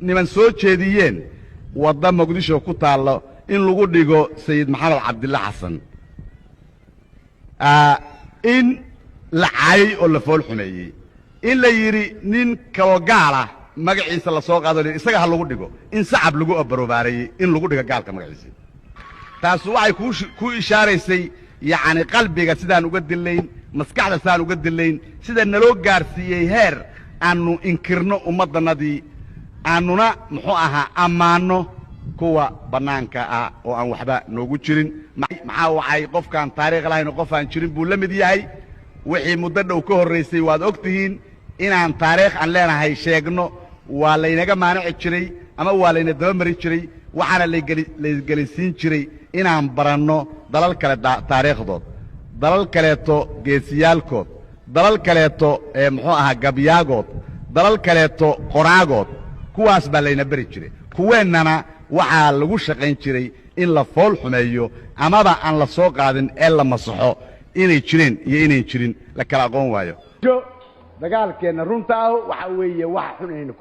niman soo jeediyeen wadda muqdisho ku taalo in lagu dhigo sayid maxamed cabdilla xasan in la caayay oo la fool xumeeyey in la yidhi nin kaloo gaala magaciisa la soo qaado isaga ha lagu dhigo in sacab lagu abaroobaarayey in lagu dhigo gaalka magaciisa taas waxay ku ishaaraysay yacni qalbiga sidaan uga dilayn maskaxda sidaan uga dilayn sida naloo gaarsiiyey heer aanu inkirno ummaddanadii aanuna muxuu ahaa ammaanno kuwa bannaanka ah oo aan waxba noogu jirin maxaa wacay qofkaan taariikh lahayn oo qof aan jirin buu la mid yahay wixii muddo dhow ka horraysay waad og tihiin inaan taariikh aan leenahay sheegno waa laynaga maanici jiray ama waa layna dabamari jiray waxaana laygelisiin jiray inaan baranno dalal kale taariikhdood dalal kaleeto geesiyaalkood dalal kaleeto muxuu ahaa gabyaagood dalal kaleeto qoraagood kuwaas baa layna bari jiray kuweennana waxaa lagu shaqayn jiray in la fool xumeeyo amaba aan la soo qaadin ee la masaxo inay jireen iyo inayn jirin la kala aqoon waayo dagaalkeenna runta ah waxa weeye wax xun aynu